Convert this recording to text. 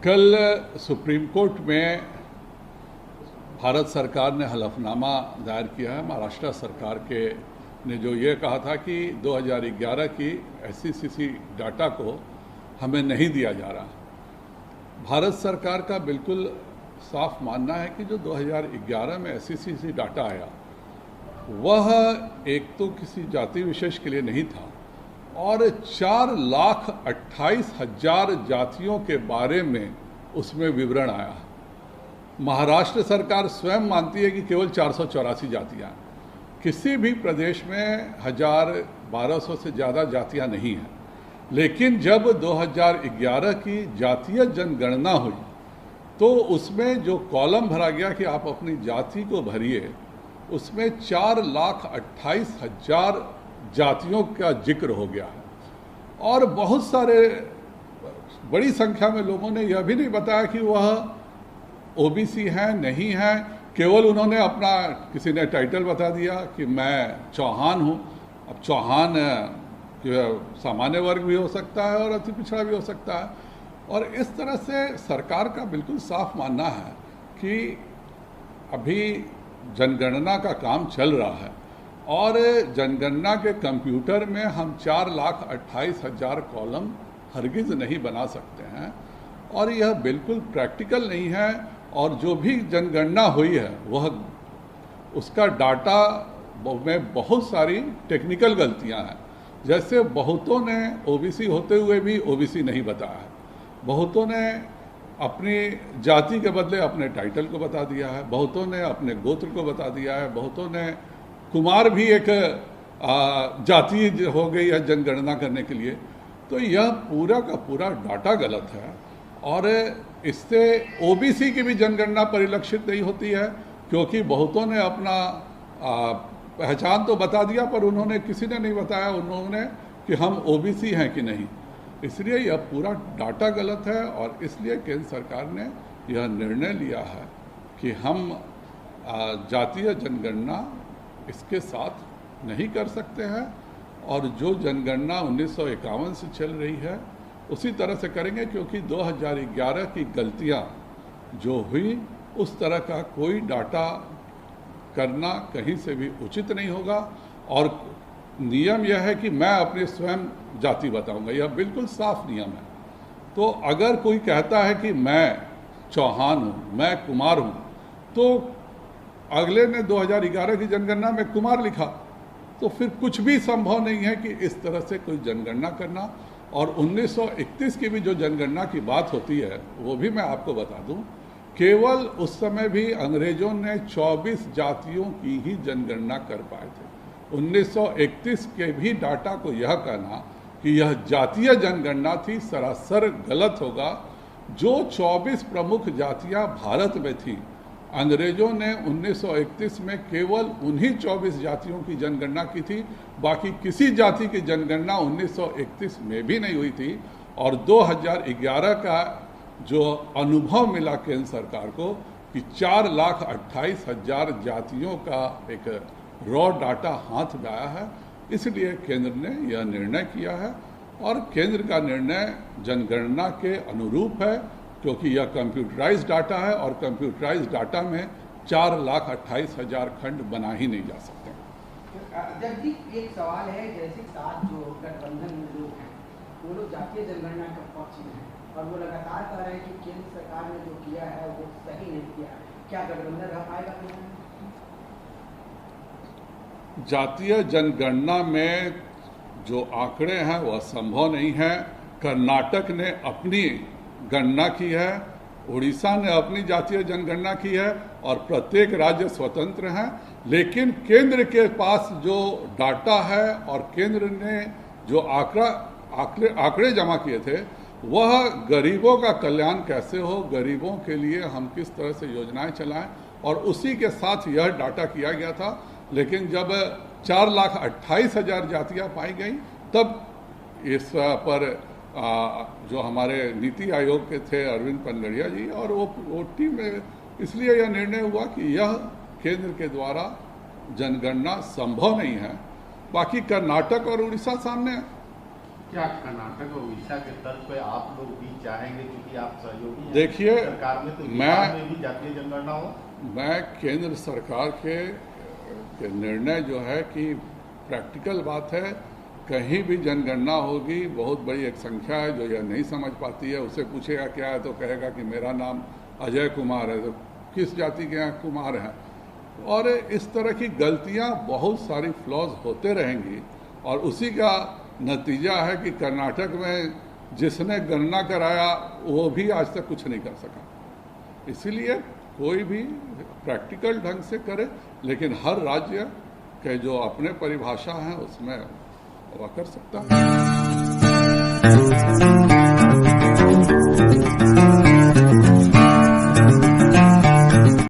कल supreme court में भारत सरकार ने हलफनामा दायर किया है। महाराष्ट्र सरकार के ने जो ये कहा था कि 2011 की SECC डाटा को हमें नहीं दिया जा रहा। भारत सरकार का बिल्कुल साफ मानना है कि जो 2011 में SECC डाटा आया वह एक तो किसी जाति विशेष के लिए नहीं था और 4,28,000 जातियों के बारे में उसमें विवरण आया। महाराष्ट्र सरकार स्वयं मानती है कि केवल 484 जातियां, किसी भी प्रदेश में 1,000-1,200 से ज़्यादा जातियां नहीं हैं। लेकिन जब 2011 की जातीय जनगणना हुई तो उसमें जो कॉलम भरा गया कि आप अपनी जाति को भरिए, उसमें 4,28,000 जातियों का जिक्र हो गया है। और बहुत सारे बड़ी संख्या में लोगों ने यह भी नहीं बताया कि वह OBC हैं नहीं हैं, केवल उन्होंने अपना किसी ने टाइटल बता दिया कि मैं चौहान हूँ। अब चौहान सामान्य वर्ग भी हो सकता है और अति पिछड़ा भी हो सकता है। और इस तरह से सरकार का बिल्कुल साफ मानना है कि अभी जनगणना का काम चल रहा है और जनगणना के कंप्यूटर में हम 4,28,000 कॉलम हरगिज़ नहीं बना सकते हैं और यह बिल्कुल प्रैक्टिकल नहीं है। और जो भी जनगणना हुई है वह उसका डाटा में बहुत सारी टेक्निकल गलतियां हैं। जैसे बहुतों ने OBC होते हुए भी OBC नहीं बताया है, बहुतों ने अपनी जाति के बदले अपने टाइटल को बता दिया है, बहुतों ने अपने गोत्र को बता दिया है, बहुतों ने कुमार भी एक जाति हो गई है जनगणना करने के लिए। तो यह पूरा का पूरा डाटा गलत है और इससे OBC की भी जनगणना परिलक्षित नहीं होती है, क्योंकि बहुतों ने अपना पहचान तो बता दिया पर उन्होंने किसी ने नहीं बताया उन्होंने कि हम OBC हैं कि नहीं। इसलिए यह पूरा डाटा गलत है और इसलिए केंद्र सरकार ने यह निर्णय लिया है कि हम जातीय जनगणना इसके साथ नहीं कर सकते हैं और जो जनगणना 1951 से चल रही है उसी तरह से करेंगे, क्योंकि 2011 की गलतियां जो हुई उस तरह का कोई डाटा करना कहीं से भी उचित नहीं होगा। और नियम यह है कि मैं अपनी स्वयं जाति बताऊंगा, यह बिल्कुल साफ नियम है। तो अगर कोई कहता है कि मैं चौहान हूँ, मैं कुमार हूँ, तो अगले ने 2011 की जनगणना में कुमार लिखा, तो फिर कुछ भी संभव नहीं है कि इस तरह से कोई जनगणना करना। और 1931 की भी जो जनगणना की बात होती है वो भी मैं आपको बता दूं, केवल उस समय भी अंग्रेजों ने 24 जातियों की ही जनगणना कर पाए थे। 1931 के भी डाटा को यह कहना कि यह जातीय जनगणना थी सरासर गलत होगा। जो 24 प्रमुख जातियां भारत में थी, अंग्रेजों ने 1931 में केवल उन्हीं 24 जातियों की जनगणना की थी, बाकी किसी जाति की जनगणना 1931 में भी नहीं हुई थी। और 2011 का जो अनुभव मिला केंद्र सरकार को कि 4,28,000 जातियों का एक रॉ डाटा हाथ में आया है, इसलिए केंद्र ने यह निर्णय किया है। और केंद्र का निर्णय जनगणना के अनुरूप है, क्योंकि यह कंप्यूटराइज्ड डाटा है और कंप्यूटराइज्ड डाटा में 4,28,000 खंड बना ही नहीं जा सकते। जगदीप, एक सवाल है, जैसे साथ जो गठबंधन में लोग हैं वो लोग जातीय जनगणना के पक्ष में हैं और वो लगातार कह रहे हैं कि केंद्र सरकार ने जो किया है वो सही नहीं किया। क्या गठबंधन रह पाएगा? जातीय जनगणना में जो आंकड़े हैं वह संभव नहीं है। कर्नाटक ने अपनी गणना की है, उड़ीसा ने अपनी जातीय जनगणना की है और प्रत्येक राज्य स्वतंत्र हैं। लेकिन केंद्र के पास जो डाटा है और केंद्र ने जो आंकड़े जमा किए थे वह गरीबों का कल्याण कैसे हो, गरीबों के लिए हम किस तरह से योजनाएं चलाएं, और उसी के साथ यह डाटा किया गया था। लेकिन जब 4,28,000 जातियां पाई गई तब इस पर जो हमारे नीति आयोग के थे अरविंद पनगड़िया जी और वो टीम में, इसलिए यह निर्णय हुआ कि यह केंद्र के द्वारा जनगणना संभव नहीं है। बाकी कर्नाटक और उड़ीसा सामने है। क्या कर्नाटक और उड़ीसा के तर्ज पे आप लोग भी चाहेंगे, क्योंकि आप सहयोगी हैं देखिए, सरकार में, तो बिहार में भी जातीय जनगणना हो? मैं केंद्र सरकार के निर्णय जो है कि प्रैक्टिकल बात है, कहीं भी जनगणना होगी, बहुत बड़ी एक संख्या है जो यह नहीं समझ पाती है, उसे पूछेगा क्या है तो कहेगा कि मेरा नाम अजय कुमार है, तो किस जाति के यहाँ कुमार हैं। और इस तरह की गलतियाँ बहुत सारी फ्लॉज होते रहेंगी, और उसी का नतीजा है कि कर्नाटक में जिसने गणना कराया वो भी आज तक कुछ नहीं कर सका। इसीलिए कोई भी प्रैक्टिकल ढंग से करे, लेकिन हर राज्य के जो अपने परिभाषा हैं उसमें वह कर सकता है।